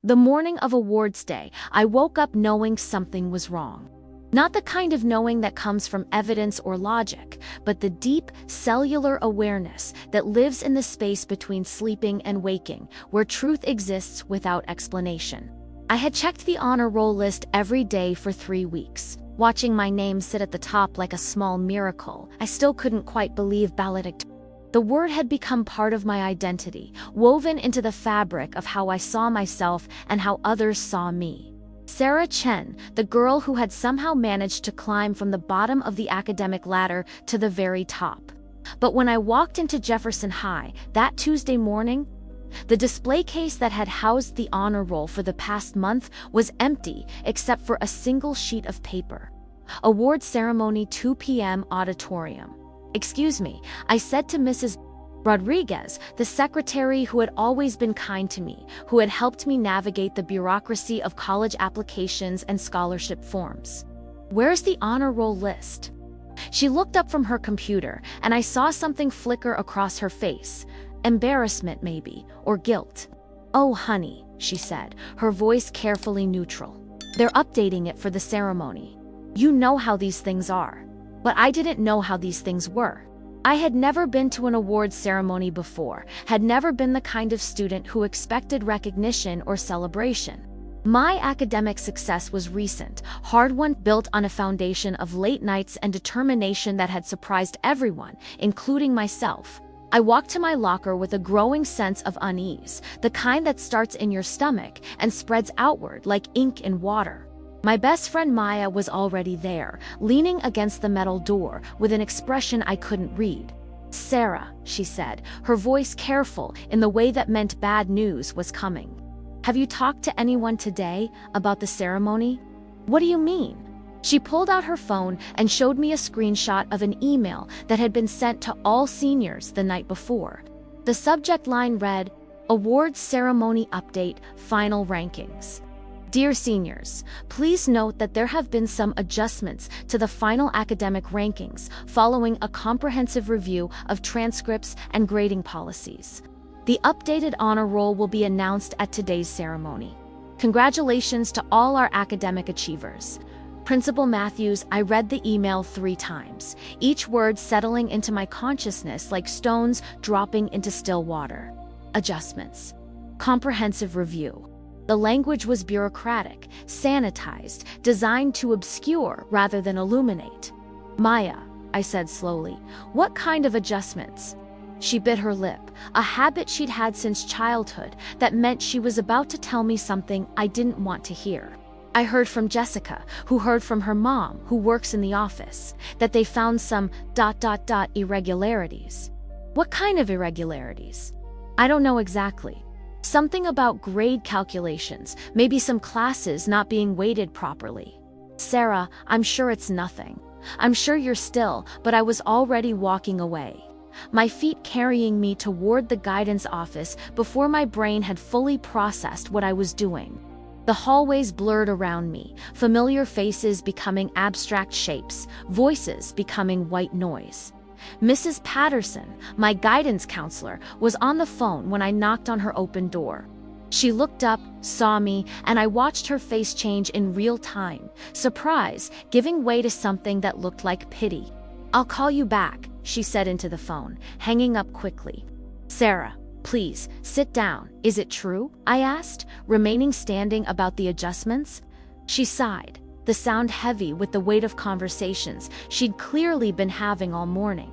The morning of awards day, I woke up knowing something was wrong. Not the kind of knowing that comes from evidence or logic, but the deep, cellular awareness that lives in the space between sleeping and waking, where truth exists without explanation. I had checked the honor roll list every day for 3 weeks. Watching my name sit at the top like a small miracle, I still couldn't quite believe valedictorian. The word had become part of my identity, woven into the fabric of how I saw myself and how others saw me. Sarah Chen, the girl who had somehow managed to climb from the bottom of the academic ladder to the very top. But when I walked into Jefferson High that Tuesday morning, the display case that had housed the honor roll for the past month was empty except for a single sheet of paper. Award ceremony 2 p.m. auditorium. "Excuse me," I said to Mrs. Rodriguez, the secretary who had always been kind to me, who had helped me navigate the bureaucracy of college applications and scholarship forms. "Where's the honor roll list?" She looked up from her computer, and I saw something flicker across her face. Embarrassment, maybe, or guilt. "Oh, honey," she said, her voice carefully neutral. "They're updating it for the ceremony. You know how these things are." But I didn't know how these things were. I had never been to an awards ceremony before, had never been the kind of student who expected recognition or celebration. My academic success was recent, hard-won, built on a foundation of late nights and determination that had surprised everyone, including myself. I walked to my locker with a growing sense of unease, the kind that starts in your stomach and spreads outward like ink in water. My best friend Maya was already there, leaning against the metal door with an expression I couldn't read. "Sarah," she said, her voice careful in the way that meant bad news was coming. "Have you talked to anyone today about the ceremony?" "What do you mean?" She pulled out her phone and showed me a screenshot of an email that had been sent to all seniors the night before. The subject line read, "Awards Ceremony Update, Final Rankings." "Dear seniors, please note that there have been some adjustments to the final academic rankings following a comprehensive review of transcripts and grading policies. The updated honor roll will be announced at today's ceremony. Congratulations to all our academic achievers." Principal Matthews, I read the email 3 times, each word settling into my consciousness like stones dropping into still water. Adjustments. Comprehensive review. The language was bureaucratic, sanitized, designed to obscure rather than illuminate. "Maya," I said slowly, "what kind of adjustments?" She bit her lip, a habit she'd had since childhood that meant she was about to tell me something I didn't want to hear. "I heard from Jessica, who heard from her mom, who works in the office, that they found some ... irregularities." "What kind of irregularities?" "I don't know exactly. Something about grade calculations, maybe some classes not being weighted properly." "Sarah, I'm sure it's nothing. I'm sure you're still," but I was already walking away, my feet carrying me toward the guidance office before my brain had fully processed what I was doing. The hallways blurred around me, familiar faces becoming abstract shapes, voices becoming white noise. Mrs. Patterson, my guidance counselor, was on the phone when I knocked on her open door. She looked up, saw me, and I watched her face change in real time, surprise giving way to something that looked like pity. "I'll call you back," she said into the phone, hanging up quickly. "Sarah, please, sit down. Is it true?" I asked, remaining standing about the adjustments. She sighed, the sound heavy with the weight of conversations she'd clearly been having all morning.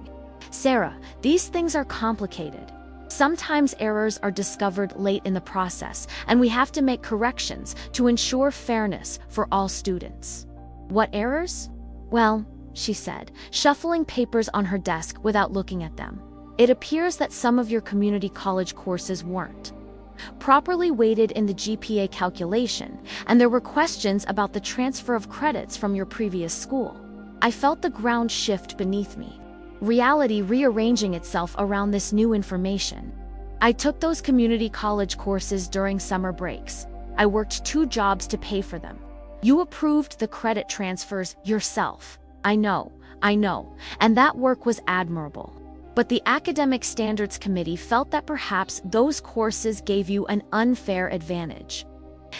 "Sarah, these things are complicated. Sometimes errors are discovered late in the process, and we have to make corrections to ensure fairness for all students." "What errors?" "Well," she said, shuffling papers on her desk without looking at them, "it appears that some of your community college courses weren't properly weighted in the GPA calculation, and there were questions about the transfer of credits from your previous school." I felt the ground shift beneath me, reality rearranging itself around this new information. "I took those community college courses during summer breaks. I worked 2 jobs to pay for them. You approved the credit transfers yourself." I know, and that work was admirable. But the Academic Standards Committee felt that perhaps those courses gave you an unfair advantage.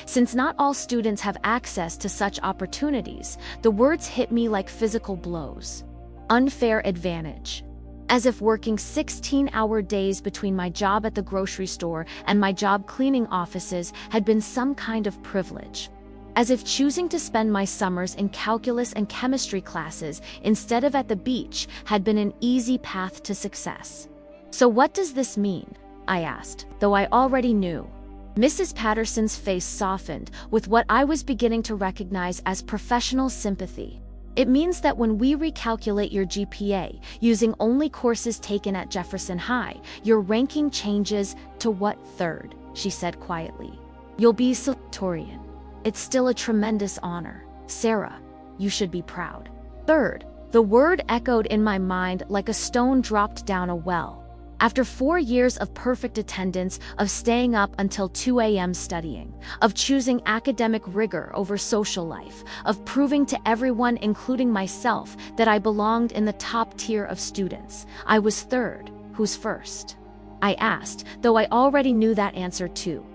Since not all students have access to such opportunities, the words hit me like physical blows. Unfair advantage. As if working 16-hour days between my job at the grocery store and my job cleaning offices had been some kind of privilege. As if choosing to spend my summers in calculus and chemistry classes instead of at the beach had been an easy path to success. So what does this mean? I asked, though I already knew. Mrs. Patterson's face softened with what I was beginning to recognize as professional sympathy. It means that when we recalculate your GPA using only courses taken at Jefferson High, your ranking changes to what, third, she said quietly. You'll be valedictorian. It's still a tremendous honor. Sarah, you should be proud. Third, the word echoed in my mind like a stone dropped down a well. After 4 years of perfect attendance, of staying up until 2 a.m. studying, of choosing academic rigor over social life, of proving to everyone, including myself, that I belonged in the top tier of students, I was third. Who's first? I asked, though I already knew that answer too.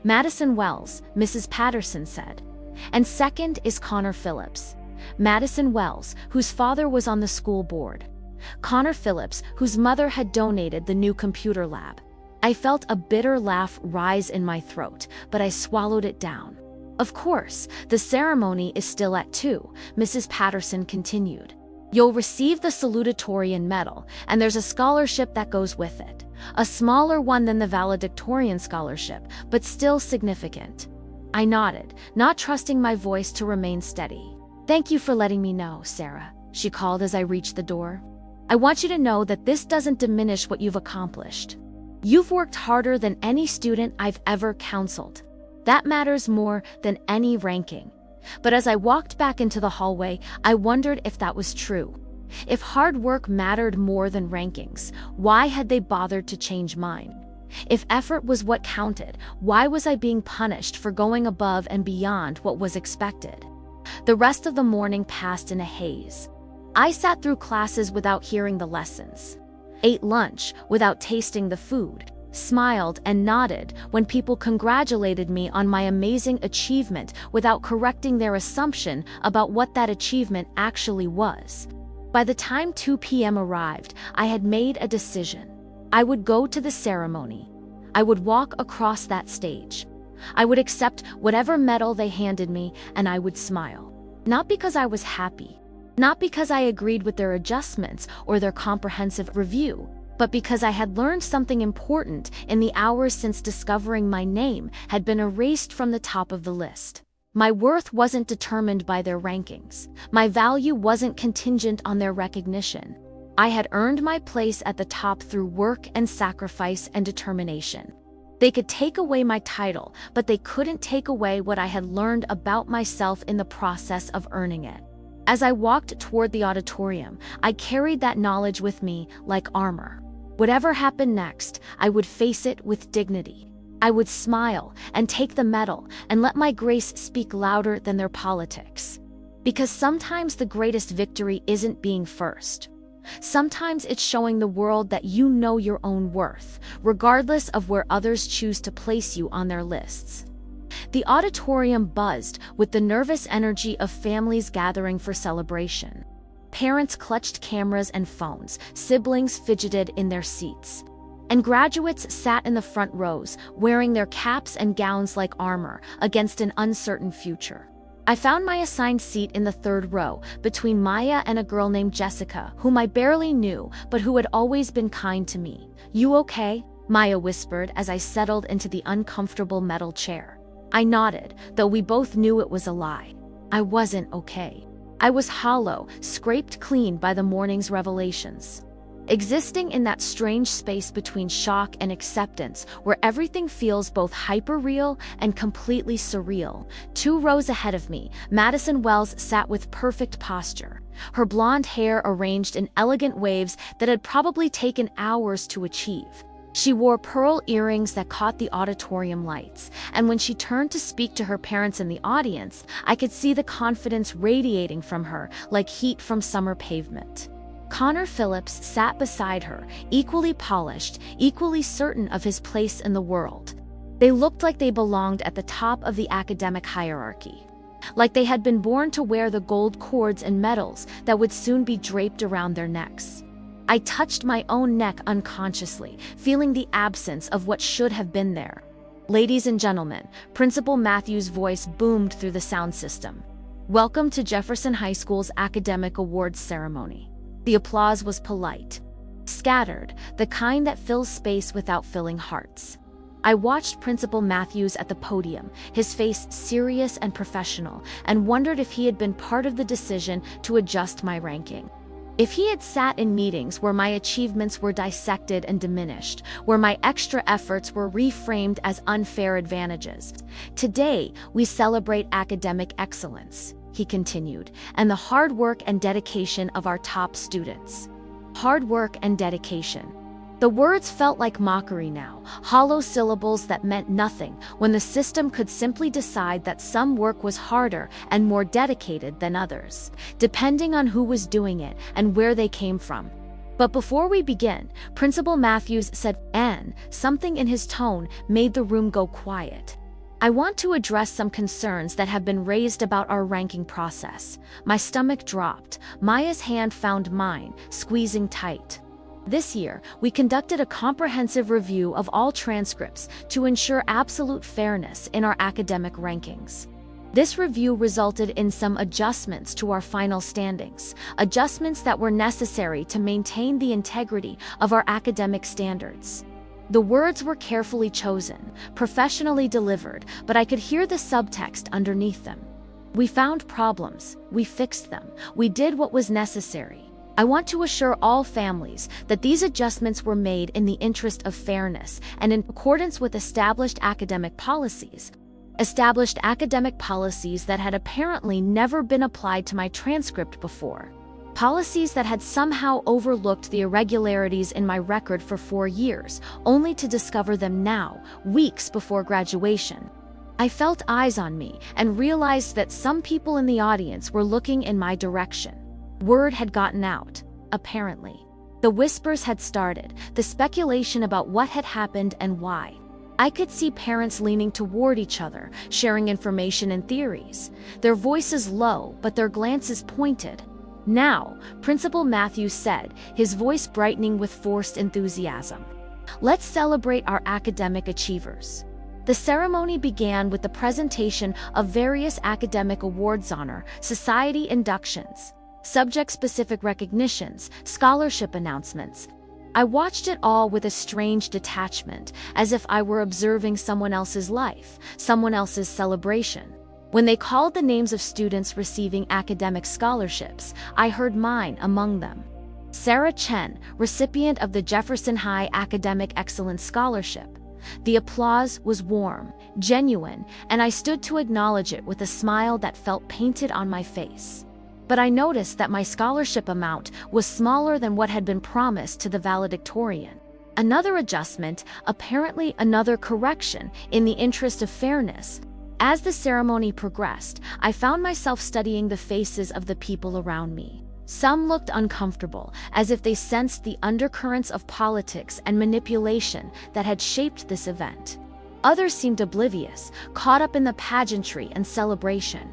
Madison Wells, Mrs. Patterson said. And second is Connor Phillips. Madison Wells, whose father was on the school board. Connor Phillips, whose mother had donated the new computer lab. I felt a bitter laugh rise in my throat, but I swallowed it down. Of course, the ceremony is still at 2, Mrs. Patterson continued. You'll receive the salutatorian medal, and there's a scholarship that goes with it. A smaller one than the valedictorian scholarship, but still significant. I nodded, not trusting my voice to remain steady. Thank you for letting me know, Sarah, she called as I reached the door. I want you to know that this doesn't diminish what you've accomplished. You've worked harder than any student I've ever counseled. That matters more than any ranking. But as I walked back into the hallway, I wondered if that was true. If hard work mattered more than rankings, why had they bothered to change mine? If effort was what counted, why was I being punished for going above and beyond what was expected? The rest of the morning passed in a haze. I sat through classes without hearing the lessons, ate lunch without tasting the food, smiled and nodded when people congratulated me on my amazing achievement without correcting their assumption about what that achievement actually was. By the time 2 p.m. arrived, I had made a decision. I would go to the ceremony. I would walk across that stage. I would accept whatever medal they handed me, and I would smile. Not because I was happy. Not because I agreed with their adjustments or their comprehensive review, but because I had learned something important in the hours since discovering my name had been erased from the top of the list. My worth wasn't determined by their rankings. My value wasn't contingent on their recognition. I had earned my place at the top through work and sacrifice and determination. They could take away my title, but they couldn't take away what I had learned about myself in the process of earning it. As I walked toward the auditorium, I carried that knowledge with me like armor. Whatever happened next, I would face it with dignity. I would smile and take the medal and let my grace speak louder than their politics. Because sometimes the greatest victory isn't being first. Sometimes it's showing the world that you know your own worth, regardless of where others choose to place you on their lists. The auditorium buzzed with the nervous energy of families gathering for celebration. Parents clutched cameras and phones, siblings fidgeted in their seats. And graduates sat in the front rows, wearing their caps and gowns like armor against an uncertain future. I found my assigned seat in the third row, between Maya and a girl named Jessica, whom I barely knew, but who had always been kind to me. "You okay?" Maya whispered as I settled into the uncomfortable metal chair. I nodded, though we both knew it was a lie. I wasn't okay. I was hollow, scraped clean by the morning's revelations. Existing in that strange space between shock and acceptance, where everything feels both hyper-real and completely surreal. 2 rows ahead of me, Madison Wells sat with perfect posture, her blonde hair arranged in elegant waves that had probably taken hours to achieve. She wore pearl earrings that caught the auditorium lights, and when she turned to speak to her parents in the audience, I could see the confidence radiating from her like heat from summer pavement. Connor Phillips sat beside her, equally polished, equally certain of his place in the world. They looked like they belonged at the top of the academic hierarchy. Like they had been born to wear the gold cords and medals that would soon be draped around their necks. I touched my own neck unconsciously, feeling the absence of what should have been there. "Ladies and gentlemen," Principal Matthews' voice boomed through the sound system. "Welcome to Jefferson High School's Academic Awards ceremony." The applause was polite, scattered, the kind that fills space without filling hearts. I watched Principal Matthews at the podium, his face serious and professional, and wondered if he had been part of the decision to adjust my ranking. If he had sat in meetings where my achievements were dissected and diminished, where my extra efforts were reframed as unfair advantages. "Today, we celebrate academic excellence," he continued, "and the hard work and dedication of our top students." Hard work and dedication. The words felt like mockery now, hollow syllables that meant nothing when the system could simply decide that some work was harder and more dedicated than others, depending on who was doing it and where they came from. But before we begin, Principal Matthews said, "And," something in his tone made the room go quiet. "I want to address some concerns that have been raised about our ranking process." My stomach dropped. Maya's hand found mine, squeezing tight. "This year, we conducted a comprehensive review of all transcripts to ensure absolute fairness in our academic rankings. This review resulted in some adjustments to our final standings, adjustments that were necessary to maintain the integrity of our academic standards." The words were carefully chosen, professionally delivered, but I could hear the subtext underneath them. "We found problems, we fixed them, we did what was necessary. I want to assure all families that these adjustments were made in the interest of fairness and in accordance with established academic policies that had apparently never been applied to my transcript before. Policies that had somehow overlooked the irregularities in my record for 4 years, only to discover them now, weeks before graduation. I felt eyes on me and realized that some people in the audience were looking in my direction. Word had gotten out, apparently. The whispers had started, the speculation about what had happened and why. I could see parents leaning toward each other, sharing information and theories, their voices low but their glances pointed. "Now," Principal Matthews said, his voice brightening with forced enthusiasm, "let's celebrate our academic achievers." The ceremony began with the presentation of various academic awards, honor society inductions, subject-specific recognitions, scholarship announcements. I watched it all with a strange detachment, as if I were observing someone else's life, someone else's celebration. When they called the names of students receiving academic scholarships, I heard mine among them. Sarah Chen, recipient of the Jefferson High Academic Excellence Scholarship. The applause was warm, genuine, and I stood to acknowledge it with a smile that felt painted on my face. But I noticed that my scholarship amount was smaller than what had been promised to the valedictorian. Another adjustment, apparently another correction, in the interest of fairness. As the ceremony progressed, I found myself studying the faces of the people around me. Some looked uncomfortable, as if they sensed the undercurrents of politics and manipulation that had shaped this event. Others seemed oblivious, caught up in the pageantry and celebration.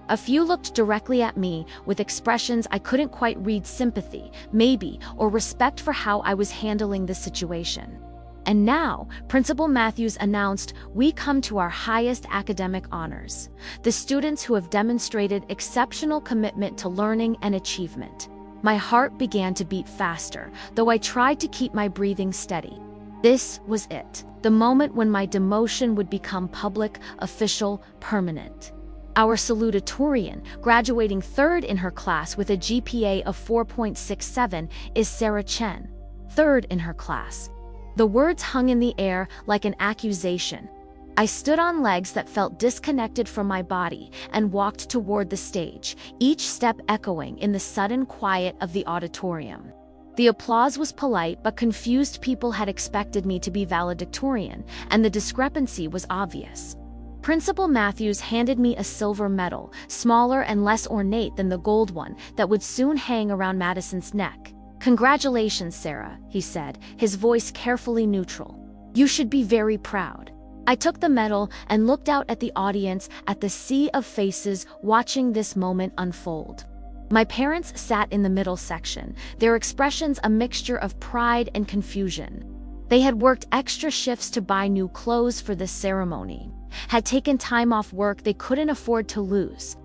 A few looked directly at me with expressions I couldn't quite read: sympathy, maybe, or respect for how I was handling the situation. And now, Principal Matthews announced, "We come to our highest academic honors, the students who have demonstrated exceptional commitment to learning and achievement." My heart began to beat faster, though I tried to keep my breathing steady. This was it, the moment when my demotion would become public, official, permanent. Our salutatorian, graduating third in her class with a GPA of 4.67, is Sarah Chen. Third in her class. The words hung in the air like an accusation. I stood on legs that felt disconnected from my body and walked toward the stage, each step echoing in the sudden quiet of the auditorium. The applause was polite, but confused people had expected me to be valedictorian, and the discrepancy was obvious. Principal Matthews handed me a silver medal, smaller and less ornate than the gold one that would soon hang around Madison's neck. "Congratulations, Sarah," he said, his voice carefully neutral. "You should be very proud." I took the medal and looked out at the audience, at the sea of faces watching this moment unfold. My parents sat in the middle section, their expressions a mixture of pride and confusion. They had worked extra shifts to buy new clothes for this ceremony, had taken time off work they couldn't afford to lose,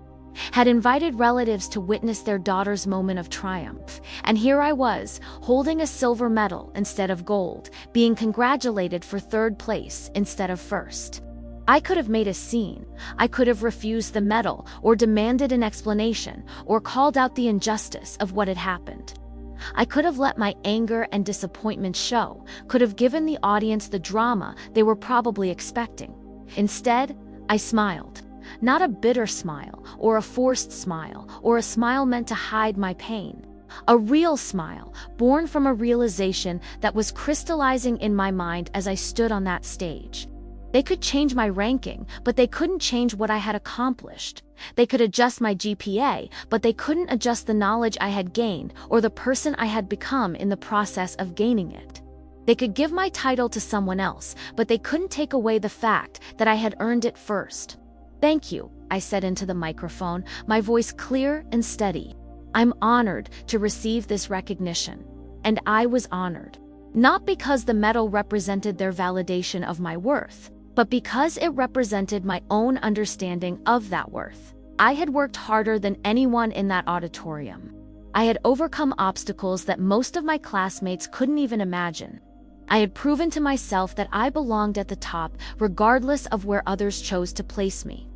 had invited relatives to witness their daughter's moment of triumph, and here I was, holding a silver medal instead of gold, being congratulated for third place instead of first. I could have made a scene. I could have refused the medal, or demanded an explanation, or called out the injustice of what had happened. I could have let my anger and disappointment show, could have given the audience the drama they were probably expecting. Instead, I smiled. Not a bitter smile, or a forced smile, or a smile meant to hide my pain. A real smile, born from a realization that was crystallizing in my mind as I stood on that stage. They could change my ranking, but they couldn't change what I had accomplished. They could adjust my GPA, but they couldn't adjust the knowledge I had gained or the person I had become in the process of gaining it. They could give my title to someone else, but they couldn't take away the fact that I had earned it first. "Thank you," I said into the microphone, my voice clear and steady. "I'm honored to receive this recognition." And I was honored. Not because the medal represented their validation of my worth, but because it represented my own understanding of that worth. I had worked harder than anyone in that auditorium. I had overcome obstacles that most of my classmates couldn't even imagine. I had proven to myself that I belonged at the top, regardless of where others chose to place me.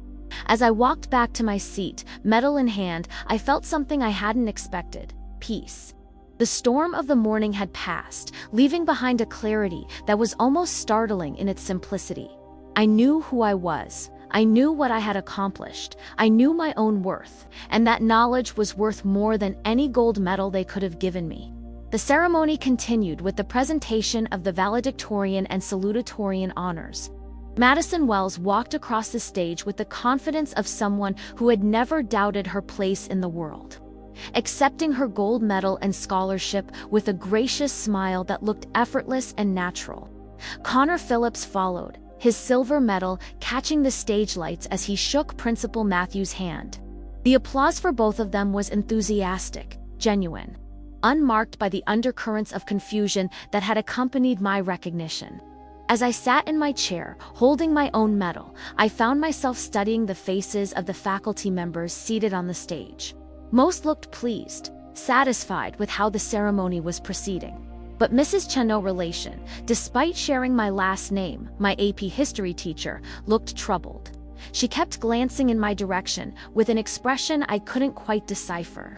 As I walked back to my seat, medal in hand, I felt something I hadn't expected: peace. The storm of the morning had passed, leaving behind a clarity that was almost startling in its simplicity. I knew who I was. I knew what I had accomplished. I knew my own worth, and that knowledge was worth more than any gold medal they could have given me. The ceremony continued with the presentation of the valedictorian and salutatorian honors. Madison Wells walked across the stage with the confidence of someone who had never doubted her place in the world, accepting her gold medal and scholarship with a gracious smile that looked effortless and natural. Connor Phillips followed, his silver medal catching the stage lights as he shook Principal Matthews' hand. The applause for both of them was enthusiastic, genuine, unmarked by the undercurrents of confusion that had accompanied my recognition. As I sat in my chair, holding my own medal, I found myself studying the faces of the faculty members seated on the stage. Most looked pleased, satisfied with how the ceremony was proceeding. But Mrs. Chen, no relation, despite sharing my last name, my AP history teacher, looked troubled. She kept glancing in my direction with an expression I couldn't quite decipher.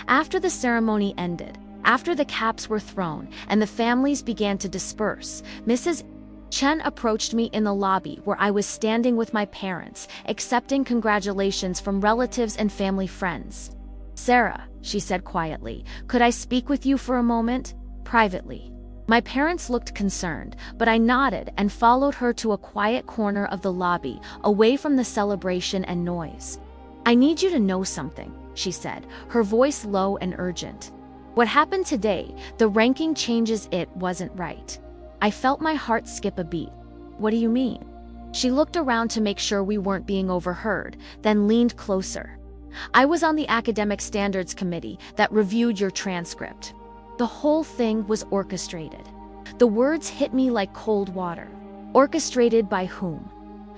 After the ceremony ended, after the caps were thrown and the families began to disperse, Mrs. Chen approached me in the lobby where I was standing with my parents, accepting congratulations from relatives and family friends. "Sarah," she said quietly, "could I speak with you for a moment? Privately." My parents looked concerned, but I nodded and followed her to a quiet corner of the lobby, away from the celebration and noise. "I need you to know something," she said, her voice low and urgent. "What happened today, the ranking changes, it wasn't right." I felt my heart skip a beat. "What do you mean?" She looked around to make sure we weren't being overheard, then leaned closer. "I was on the Academic Standards Committee that reviewed your transcript. The whole thing was orchestrated." The words hit me like cold water. Orchestrated by whom?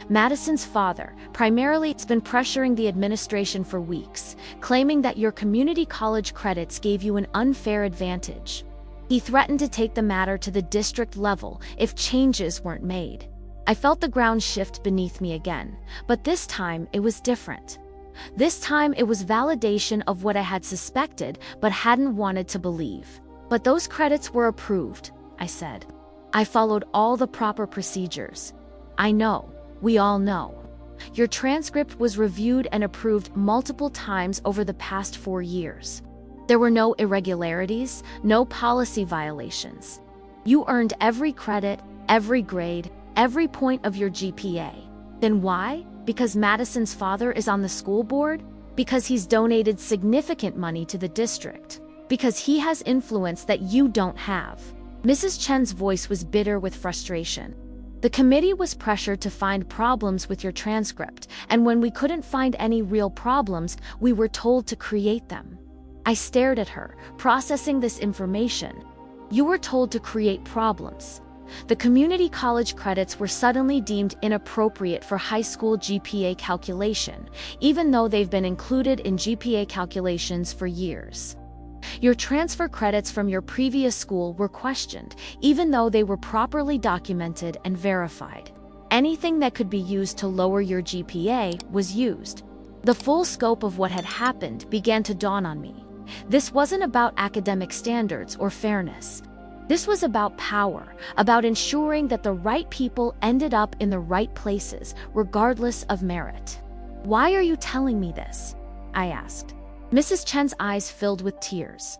Madison's father, primarily. It's been pressuring the administration for weeks, claiming that your community college credits gave you an unfair advantage. He threatened to take the matter to the district level if changes weren't made. I felt the ground shift beneath me again, but this time it was different. This time it was validation of what I had suspected but hadn't wanted to believe. "But those credits were approved," I said. "I followed all the proper procedures." "I know. We all know. Your transcript was reviewed and approved multiple times over the past 4 years. There were no irregularities, no policy violations. You earned every credit, every grade, every point of your GPA. Then why? Because Madison's father is on the school board? Because he's donated significant money to the district? Because he has influence that you don't have?" Mrs. Chen's voice was bitter with frustration. The committee was pressured to find problems with your transcript, and when we couldn't find any real problems, we were told to create them. I stared at her, processing this information. You were told to create problems. The community college credits were suddenly deemed inappropriate for high school GPA calculation, even though they've been included in GPA calculations for years. Your transfer credits from your previous school were questioned, even though they were properly documented and verified. Anything that could be used to lower your GPA was used. The full scope of what had happened began to dawn on me. This wasn't about academic standards or fairness. This was about power, about ensuring that the right people ended up in the right places, regardless of merit. "Why are you telling me this?" I asked. Mrs. Chen's eyes filled with tears.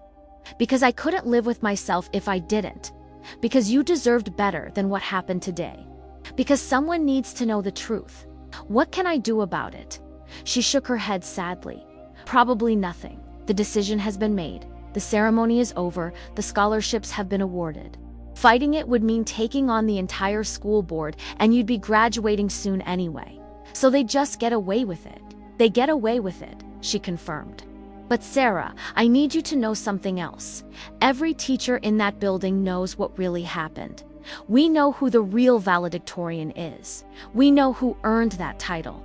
"Because I couldn't live with myself if I didn't. Because you deserved better than what happened today. Because someone needs to know the truth. What can I do about it?" She shook her head sadly. "Probably nothing. The decision has been made. The ceremony is over. The scholarships have been awarded. Fighting it would mean taking on the entire school board, and you'd be graduating soon anyway. So they just get away with it. They get away with it," she confirmed. "But Sarah, I need you to know something else. Every teacher in that building knows what really happened. We know who the real valedictorian is. We know who earned that title."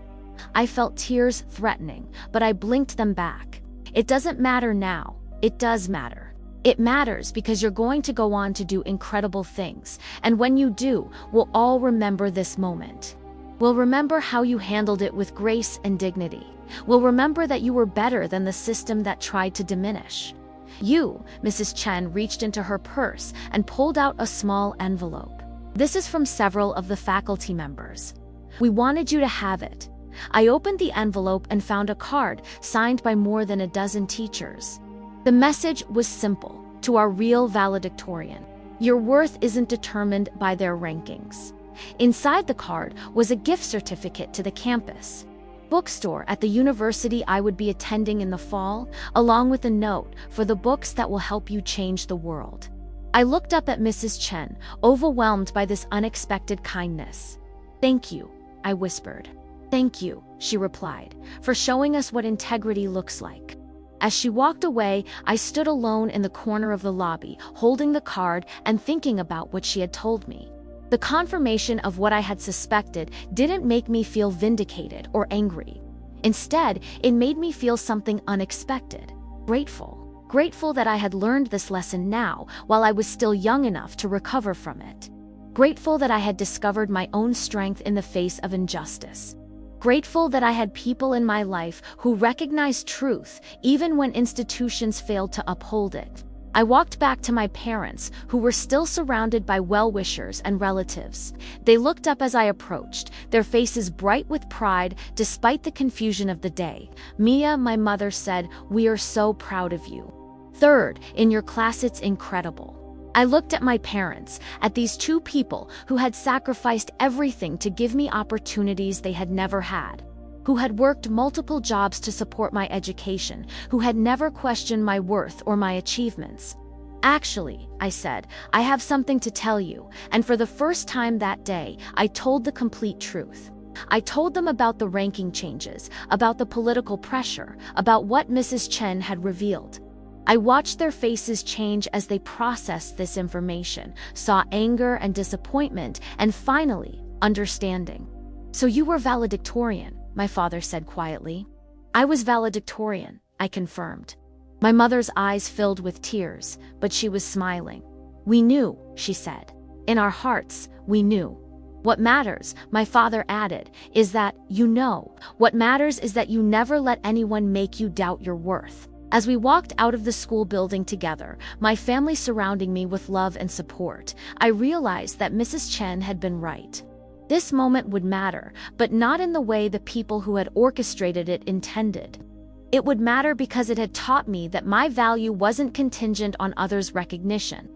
I felt tears threatening, but I blinked them back. "It doesn't matter now. It does matter. It matters because you're going to go on to do incredible things, and when you do, we'll all remember this moment. We'll remember how you handled it with grace and dignity. We'll remember that you were better than the system that tried to diminish." You, Mrs. Chen reached into her purse and pulled out a small envelope. "This is from several of the faculty members. We wanted you to have it." I opened the envelope and found a card signed by more than a dozen teachers. The message was simple: to our real valedictorian. Your worth isn't determined by their rankings. Inside the card was a gift certificate to the campus bookstore at the university I would be attending in the fall, along with a note for the books that will help you change the world. I looked up at Mrs. Chen, overwhelmed by this unexpected kindness. "Thank you," I whispered. "Thank you," she replied, "for showing us what integrity looks like." As she walked away, I stood alone in the corner of the lobby, holding the card and thinking about what she had told me. The confirmation of what I had suspected didn't make me feel vindicated or angry. Instead, it made me feel something unexpected. Grateful. Grateful that I had learned this lesson now, while I was still young enough to recover from it. Grateful that I had discovered my own strength in the face of injustice. Grateful that I had people in my life who recognized truth even when institutions failed to uphold it. I walked back to my parents, who were still surrounded by well-wishers and relatives. They looked up as I approached, their faces bright with pride despite the confusion of the day. "Mia," my mother said, "we are so proud of you. Third in your class, it's incredible." I looked at my parents, at these two people who had sacrificed everything to give me opportunities they had never had, who had worked multiple jobs to support my education, who had never questioned my worth or my achievements. "Actually," I said, "I have something to tell you," and for the first time that day, I told the complete truth. I told them about the ranking changes, about the political pressure, about what Mrs. Chen had revealed. I watched their faces change as they processed this information, saw anger and disappointment, and finally, understanding. "So you were valedictorian," my father said quietly. "I was valedictorian," I confirmed. My mother's eyes filled with tears, but she was smiling. "We knew," she said. "In our hearts, we knew. What matters," my father added, "is that you know. What matters is that you never let anyone make you doubt your worth." As we walked out of the school building together, my family surrounding me with love and support, I realized that Mrs. Chen had been right. This moment would matter, but not in the way the people who had orchestrated it intended. It would matter because it had taught me that my value wasn't contingent on others' recognition.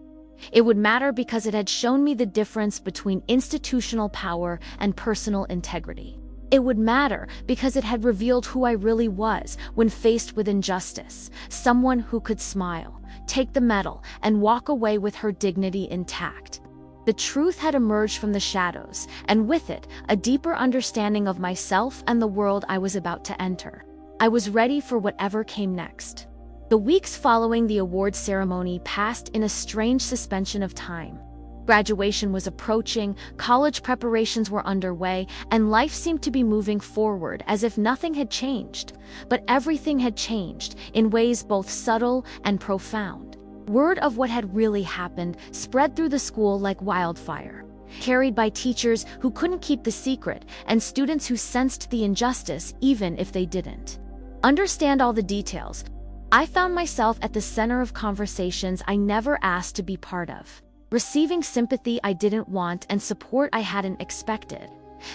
It would matter because it had shown me the difference between institutional power and personal integrity. It would matter because it had revealed who I really was when faced with injustice, someone who could smile, take the medal, and walk away with her dignity intact. The truth had emerged from the shadows, and with it, a deeper understanding of myself and the world I was about to enter. I was ready for whatever came next. The weeks following the awards ceremony passed in a strange suspension of time. Graduation was approaching, college preparations were underway, and life seemed to be moving forward as if nothing had changed. But everything had changed, in ways both subtle and profound. Word of what had really happened spread through the school like wildfire, carried by teachers who couldn't keep the secret and students who sensed the injustice even if they didn't understand all the details. I found myself at the center of conversations I never asked to be part of, receiving sympathy I didn't want and support I hadn't expected.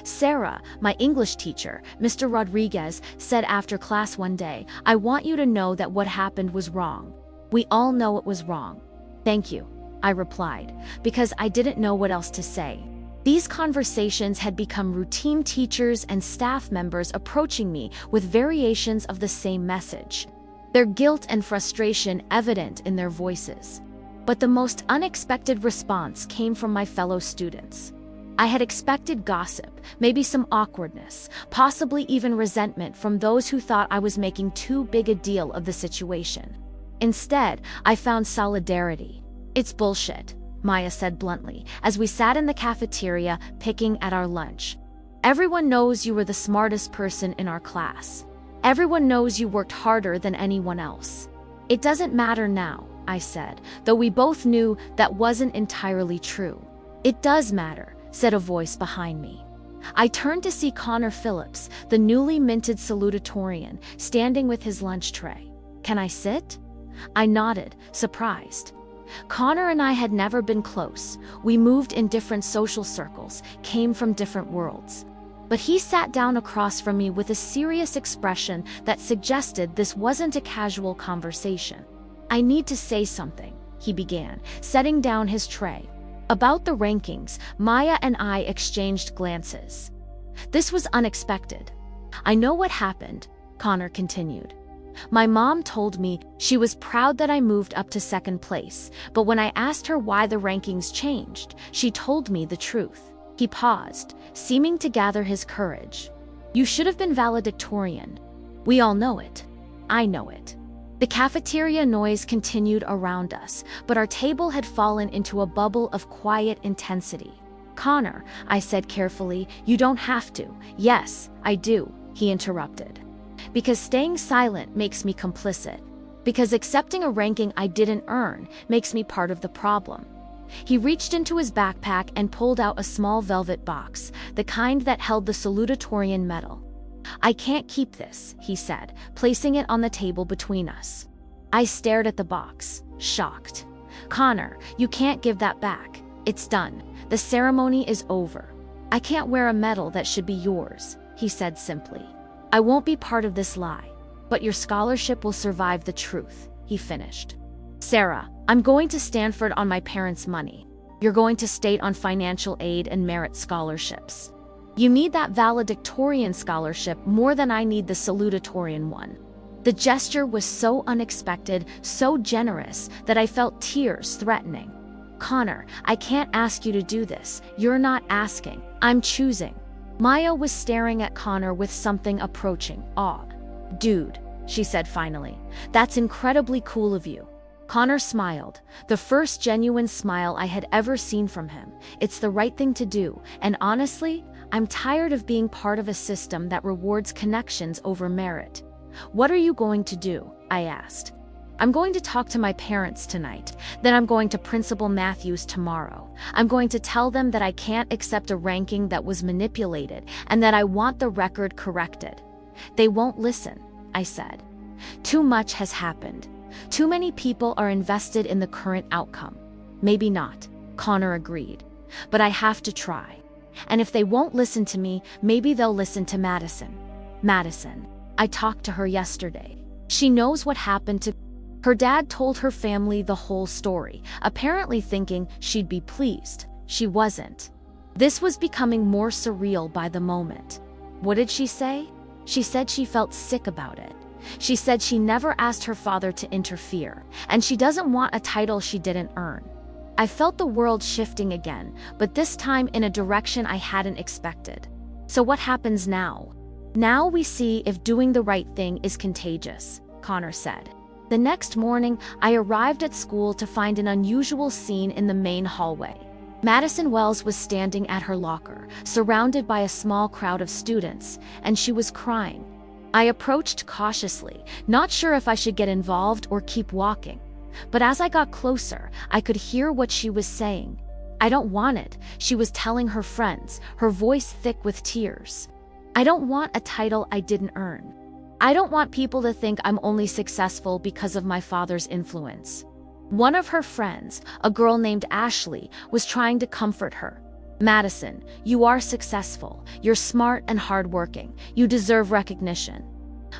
Sarah, my English teacher, Mr. Rodriguez, said after class one day, "I want you to know that what happened was wrong. We all know it was wrong." "Thank you," I replied, because I didn't know what else to say. These conversations had become routine, teachers and staff members approaching me with variations of the same message, their guilt and frustration evident in their voices. But the most unexpected response came from my fellow students. I had expected gossip, maybe some awkwardness, possibly even resentment from those who thought I was making too big a deal of the situation. Instead, I found solidarity. "It's bullshit," Maya said bluntly, as we sat in the cafeteria picking at our lunch. "Everyone knows you were the smartest person in our class. Everyone knows you worked harder than anyone else." "It doesn't matter now," I said, though we both knew that wasn't entirely true. "It does matter," said a voice behind me. I turned to see Connor Phillips, the newly minted salutatorian, standing with his lunch tray. "Can I sit?" I nodded, surprised. Connor and I had never been close. We moved in different social circles, came from different worlds. But he sat down across from me with a serious expression that suggested this wasn't a casual conversation. "I need to say something," he began, setting down his tray. About the rankings, Maya and I exchanged glances. This was unexpected. "I know what happened," Connor continued. "My mom told me she was proud that I moved up to second place, but when I asked her why the rankings changed, she told me the truth." He paused, seeming to gather his courage. "You should have been valedictorian. We all know it. I know it." The cafeteria noise continued around us, but our table had fallen into a bubble of quiet intensity. "Connor," I said carefully, "you don't have to." "Yes, I do," he interrupted. "Because staying silent makes me complicit. Because accepting a ranking I didn't earn makes me part of the problem." He reached into his backpack and pulled out a small velvet box, the kind that held the salutatorian medal. "I can't keep this," he said, placing it on the table between us. I stared at the box, shocked. "Connor, you can't give that back. It's done. The ceremony is over. I can't wear a medal that should be yours," he said simply. "I won't be part of this lie. But your scholarship will survive the truth," he finished. "Sarah, I'm going to Stanford on my parents' money. You're going to state on financial aid and merit scholarships. You need that valedictorian scholarship more than I need the salutatorian one." The gesture was so unexpected, so generous, that I felt tears threatening. "Connor, I can't ask you to do this. You're not asking. I'm choosing." Maya was staring at Connor with something approaching awe. "Dude," she said finally, "that's incredibly cool of you." Connor smiled, the first genuine smile I had ever seen from him. "It's the right thing to do, and honestly, I'm tired of being part of a system that rewards connections over merit." "What are you going to do?" I asked. "I'm going to talk to my parents tonight. Then I'm going to Principal Matthews tomorrow. I'm going to tell them that I can't accept a ranking that was manipulated and that I want the record corrected." "They won't listen," I said. "Too much has happened. Too many people are invested in the current outcome." "Maybe not," Connor agreed. "But I have to try. And if they won't listen to me, maybe they'll listen to Madison." "Madison. I talked to her yesterday. She knows what happened to her dad." Told her family the whole story, apparently thinking she'd be pleased. She wasn't. This was becoming more surreal by the moment. "What did she say?" "She said she felt sick about it. She said she never asked her father to interfere, and she doesn't want a title she didn't earn." I felt the world shifting again, but this time in a direction I hadn't expected. So what happens now? Now we see if doing the right thing is contagious, Connor said. The next morning, I arrived at school to find an unusual scene in the main hallway. Madison Wells was standing at her locker, surrounded by a small crowd of students, and she was crying. I approached cautiously, not sure if I should get involved or keep walking. But as I got closer, I could hear what she was saying. "I don't want it," she was telling her friends, her voice thick with tears. "I don't want a title I didn't earn. I don't want people to think I'm only successful because of my father's influence." One of her friends, a girl named Ashley, was trying to comfort her. "Madison, you are successful. You're smart and hardworking. You deserve recognition."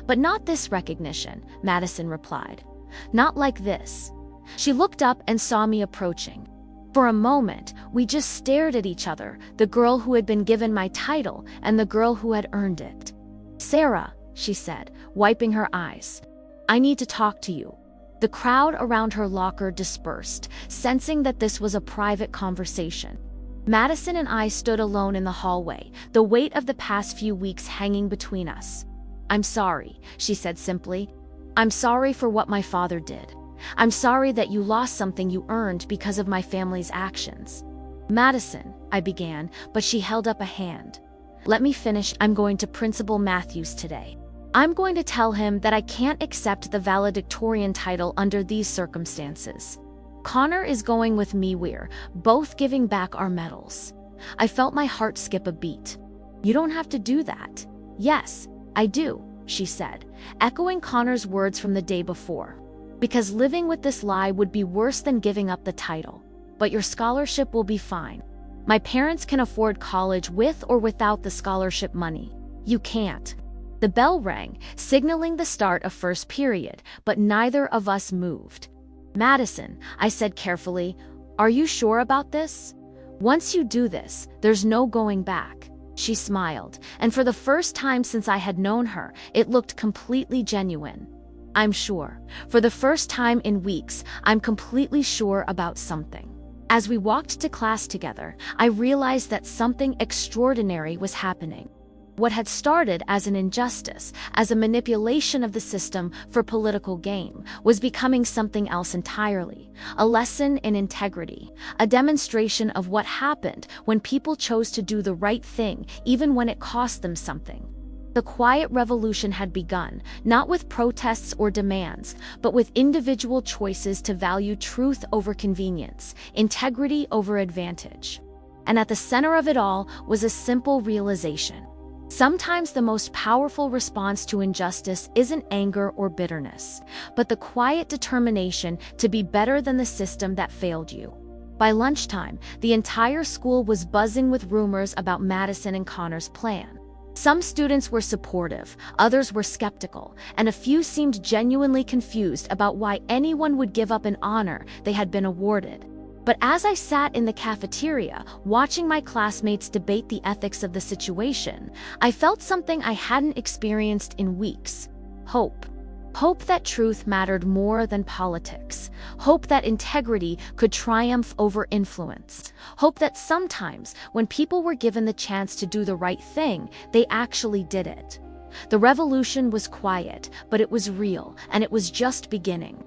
"But not this recognition," Madison replied. "Not like this." She looked up and saw me approaching. For a moment, we just stared at each other, the girl who had been given my title and the girl who had earned it. "Sarah," she said, wiping her eyes, "I need to talk to you." The crowd around her locker dispersed, sensing that this was a private conversation. Madison and I stood alone in the hallway, the weight of the past few weeks hanging between us. "I'm sorry," she said simply. "I'm sorry for what my father did. I'm sorry that you lost something you earned because of my family's actions." "Madison," I began, but she held up a hand. "Let me finish. I'm going to Principal Matthews today. I'm going to tell him that I can't accept the valedictorian title under these circumstances. Connor is going with me. We're both giving back our medals." I felt my heart skip a beat. "You don't have to do that." "Yes, I do," she said, echoing Connor's words from the day before. "Because living with this lie would be worse than giving up the title. But your scholarship will be fine. My parents can afford college with or without the scholarship money. You can't." The bell rang, signaling the start of first period, but neither of us moved. "Madison," I said carefully, "are you sure about this? Once you do this, there's no going back." She smiled, and for the first time since I had known her, it looked completely genuine. "I'm sure. For the first time in weeks, I'm completely sure about something." As we walked to class together, I realized that something extraordinary was happening. What had started as an injustice, as a manipulation of the system for political gain, was becoming something else entirely. A lesson in integrity, a demonstration of what happened when people chose to do the right thing even when it cost them something. The quiet revolution had begun, not with protests or demands, but with individual choices to value truth over convenience, integrity over advantage. And at the center of it all was a simple realization. Sometimes the most powerful response to injustice isn't anger or bitterness, but the quiet determination to be better than the system that failed you. By lunchtime, the entire school was buzzing with rumors about Madison and Connor's plan. Some students were supportive, others were skeptical, and a few seemed genuinely confused about why anyone would give up an honor they had been awarded. But as I sat in the cafeteria, watching my classmates debate the ethics of the situation, I felt something I hadn't experienced in weeks: hope. Hope that truth mattered more than politics. Hope that integrity could triumph over influence. Hope that sometimes, when people were given the chance to do the right thing, they actually did it. The revolution was quiet, but it was real, and it was just beginning.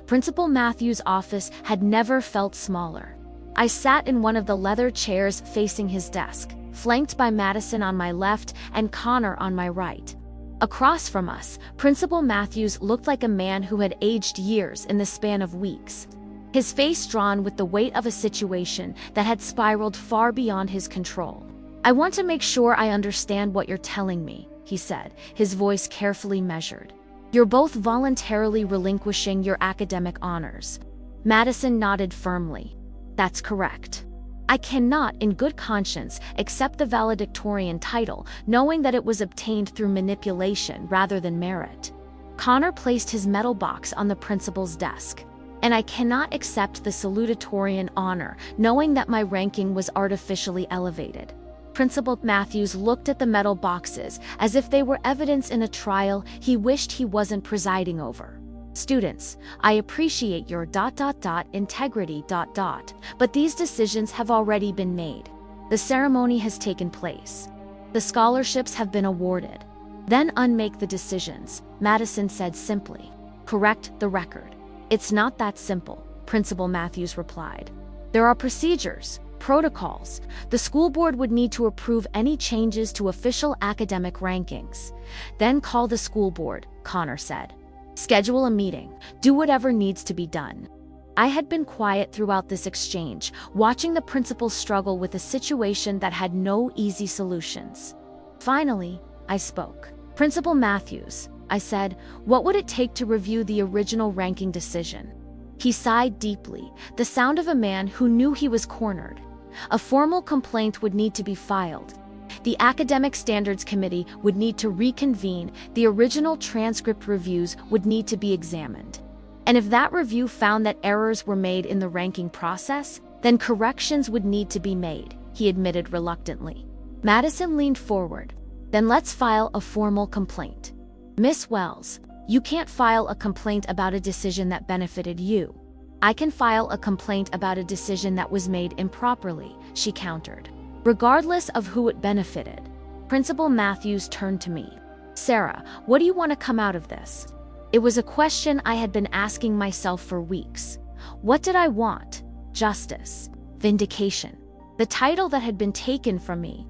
Principal Matthews' office had never felt smaller. I sat in one of the leather chairs facing his desk, flanked by Madison on my left and Connor on my right. Across from us, Principal Matthews looked like a man who had aged years in the span of weeks. His face drawn with the weight of a situation that had spiraled far beyond his control. "I want to make sure I understand what you're telling me," he said, his voice carefully measured. "You're both voluntarily relinquishing your academic honors." Madison nodded firmly. "That's correct. I cannot, in good conscience, accept the valedictorian title, knowing that it was obtained through manipulation rather than merit." Connor placed his medal box on the principal's desk. "And I cannot accept the salutatorian honor, knowing that my ranking was artificially elevated." Principal Matthews looked at the medal boxes as if they were evidence in a trial he wished he wasn't presiding over. Students, I appreciate your integrity but these decisions have already been made. The ceremony has taken place. The scholarships have been awarded. Then unmake the decisions, Madison said simply. Correct the record. It's not that simple, Principal Matthews replied. There are procedures, protocols. The school board would need to approve any changes to official academic rankings. Then call the school board, Connor said. Schedule a meeting. Do whatever needs to be done. I had been quiet throughout this exchange, watching the principal struggle with a situation that had no easy solutions. Finally, I spoke. Principal Matthews, I said, what would it take to review the original ranking decision? He sighed deeply, the sound of a man who knew he was cornered. A formal complaint would need to be filed. The Academic Standards Committee would need to reconvene, the original transcript reviews would need to be examined. And if that review found that errors were made in the ranking process, then corrections would need to be made, he admitted reluctantly. Madison leaned forward. Then let's file a formal complaint. Miss Wells, you can't file a complaint about a decision that benefited you. I can file a complaint about a decision that was made improperly, she countered. Regardless of who it benefited. Principal Matthews turned to me. Sarah, what do you want to come out of this? It was a question I had been asking myself for weeks. What did I want? Justice. Vindication. The title that had been taken from me.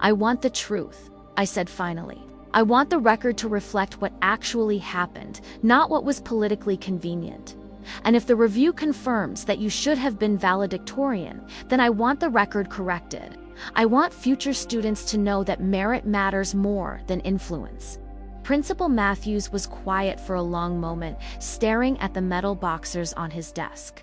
I want the truth, I said finally. I want the record to reflect what actually happened, not what was politically convenient. And if the review confirms that you should have been valedictorian, then I want the record corrected. I want future students to know that merit matters more than influence. Principal Matthews was quiet for a long moment, staring at the metal boxers on his desk.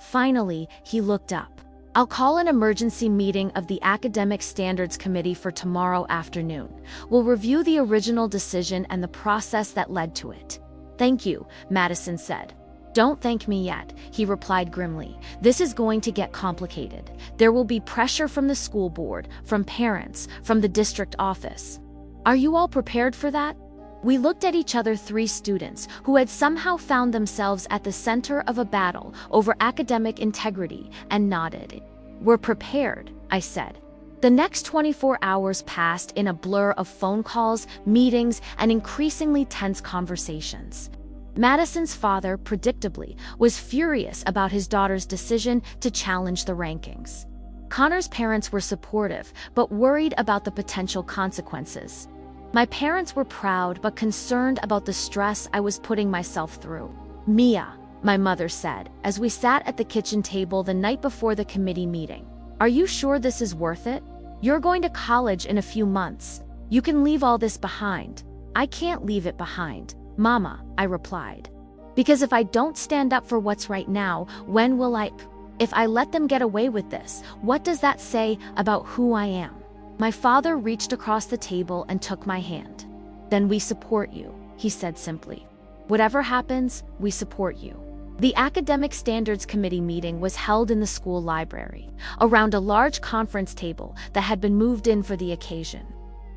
Finally, he looked up. I'll call an emergency meeting of the Academic Standards Committee for tomorrow afternoon. We'll review the original decision and the process that led to it. Thank you, Madison said. Don't thank me yet, he replied grimly. This is going to get complicated. There will be pressure from the school board, from parents, from the district office. Are you all prepared for that? We looked at each other, three students who had somehow found themselves at the center of a battle over academic integrity, and nodded. We're prepared, I said. The next 24 hours passed in a blur of phone calls, meetings, and increasingly tense conversations. Madison's father, predictably, was furious about his daughter's decision to challenge the rankings. Connor's parents were supportive, but worried about the potential consequences. My parents were proud but concerned about the stress I was putting myself through. Mia, my mother said, as we sat at the kitchen table the night before the committee meeting. Are you sure this is worth it? You're going to college in a few months. You can leave all this behind. I can't leave it behind, Mama, I replied. Because if I don't stand up for what's right now, when will I? If I let them get away with this, what does that say about who I am? My father reached across the table and took my hand. Then we support you, he said simply. Whatever happens, we support you. The Academic Standards Committee meeting was held in the school library, around a large conference table that had been moved in for the occasion.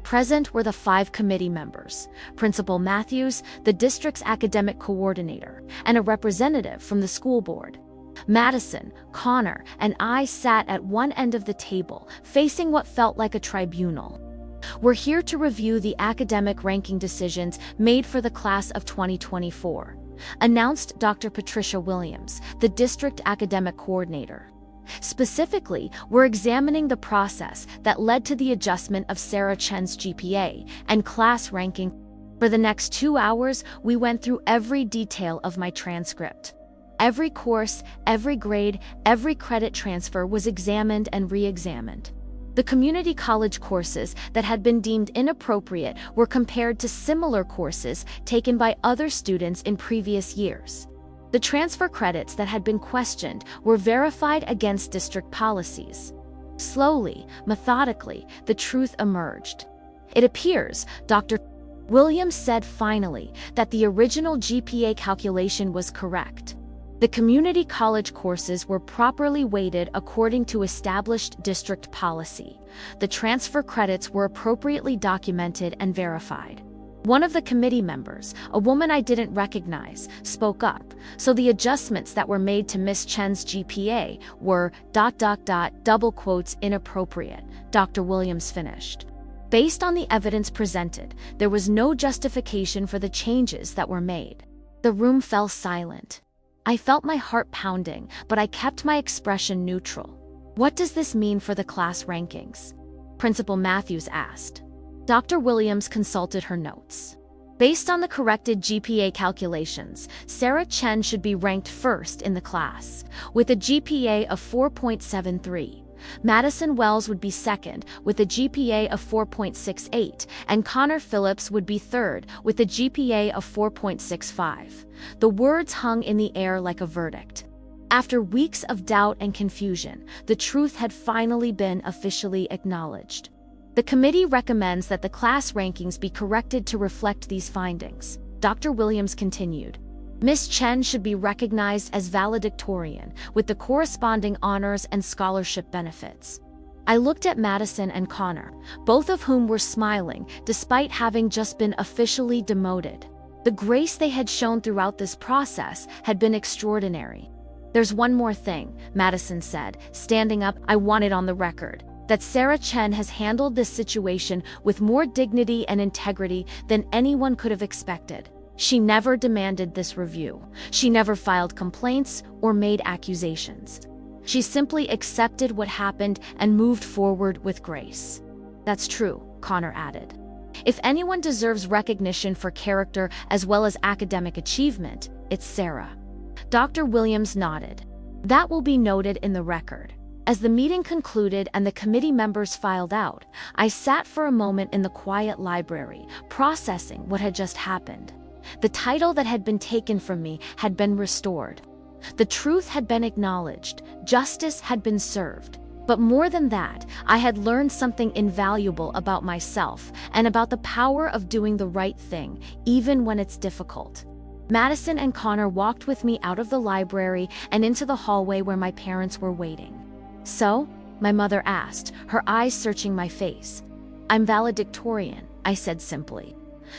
Present were the 5 committee members, Principal Matthews, the district's academic coordinator, and a representative from the school board. Madison, Connor, and I sat at one end of the table, facing what felt like a tribunal. We're here to review the academic ranking decisions made for the class of 2024, announced Dr. Patricia Williams, the district academic coordinator. Specifically, we're examining the process that led to the adjustment of Sarah Chen's GPA and class ranking. For the next 2 hours, we went through every detail of my transcript. Every course, every grade, every credit transfer was examined and re-examined. The community college courses that had been deemed inappropriate were compared to similar courses taken by other students in previous years. The transfer credits that had been questioned were verified against district policies. Slowly, methodically, the truth emerged. It appears, Dr. Williams said finally, that the original GPA calculation was correct. The community college courses were properly weighted according to established district policy. The transfer credits were appropriately documented and verified. One of the committee members, a woman I didn't recognize, spoke up, so the adjustments that were made to Miss Chen's GPA were ... double quotes inappropriate, Dr. Williams finished. Based on the evidence presented, there was no justification for the changes that were made. The room fell silent. I felt my heart pounding, but I kept my expression neutral. What does this mean for the class rankings? Principal Matthews asked. Dr. Williams consulted her notes. Based on the corrected GPA calculations, Sarah Chen should be ranked first in the class, with a GPA of 4.73. Madison Wells would be second, with a GPA of 4.68, and Connor Phillips would be third, with a GPA of 4.65. The words hung in the air like a verdict. After weeks of doubt and confusion, the truth had finally been officially acknowledged. The committee recommends that the class rankings be corrected to reflect these findings. Dr. Williams continued. Miss Chen should be recognized as valedictorian, with the corresponding honors and scholarship benefits. I looked at Madison and Connor, both of whom were smiling, despite having just been officially demoted. The grace they had shown throughout this process had been extraordinary. There's one more thing, Madison said, standing up. I want it on the record that Sarah Chen has handled this situation with more dignity and integrity than anyone could have expected. She never demanded this review. She never filed complaints or made accusations. She simply accepted what happened and moved forward with grace. That's true, Connor added. If anyone deserves recognition for character as well as academic achievement, it's Sarah. Dr. Williams nodded. That will be noted in the record. As the meeting concluded and the committee members filed out, I sat for a moment in the quiet library, processing what had just happened. The title that had been taken from me had been restored. The truth had been acknowledged, justice had been served. But more than that, I had learned something invaluable about myself and about the power of doing the right thing, even when it's difficult. Madison and Connor walked with me out of the library and into the hallway where my parents were waiting. So? My mother asked, her eyes searching my face. I'm valedictorian, I said simply.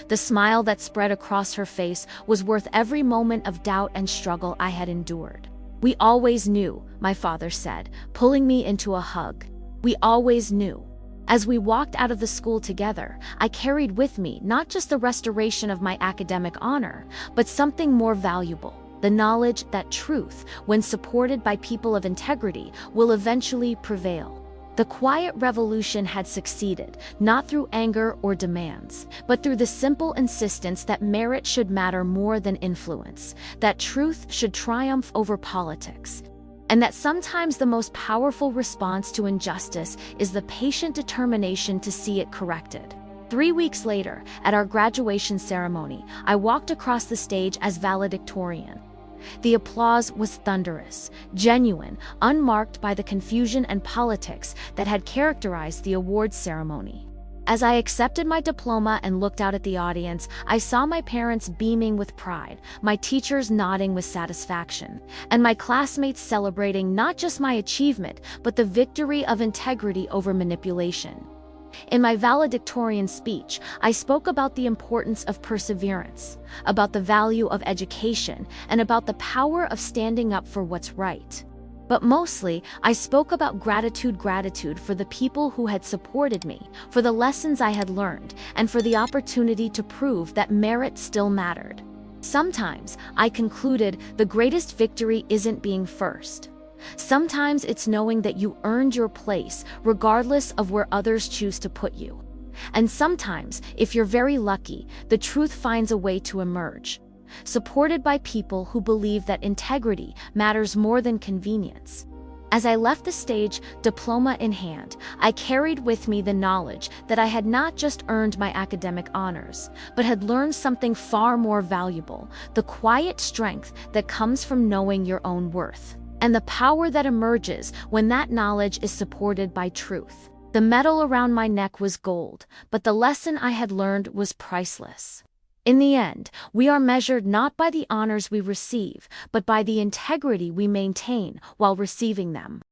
The smile that spread across her face was worth every moment of doubt and struggle I had endured. We always knew, my father said, pulling me into a hug. We always knew. As we walked out of the school together, I carried with me not just the restoration of my academic honor, but something more valuable. The knowledge that truth, when supported by people of integrity, will eventually prevail. The quiet revolution had succeeded, not through anger or demands, but through the simple insistence that merit should matter more than influence, that truth should triumph over politics, and that sometimes the most powerful response to injustice is the patient determination to see it corrected. 3 weeks later, at our graduation ceremony, I walked across the stage as valedictorian. The applause was thunderous, genuine, unmarked by the confusion and politics that had characterized the awards ceremony. As I accepted my diploma and looked out at the audience, I saw my parents beaming with pride, my teachers nodding with satisfaction, and my classmates celebrating not just my achievement, but the victory of integrity over manipulation. In my valedictorian speech, I spoke about the importance of perseverance, about the value of education, and about the power of standing up for what's right. But mostly, I spoke about gratitude for the people who had supported me, for the lessons I had learned, and for the opportunity to prove that merit still mattered. Sometimes, I concluded, the greatest victory isn't being first. Sometimes it's knowing that you earned your place, regardless of where others choose to put you. And sometimes, if you're very lucky, the truth finds a way to emerge, supported by people who believe that integrity matters more than convenience. As I left the stage, diploma in hand, I carried with me the knowledge that I had not just earned my academic honors, but had learned something far more valuable, the quiet strength that comes from knowing your own worth, and the power that emerges when that knowledge is supported by truth. The medal around my neck was gold, but the lesson I had learned was priceless. In the end, we are measured not by the honors we receive, but by the integrity we maintain while receiving them.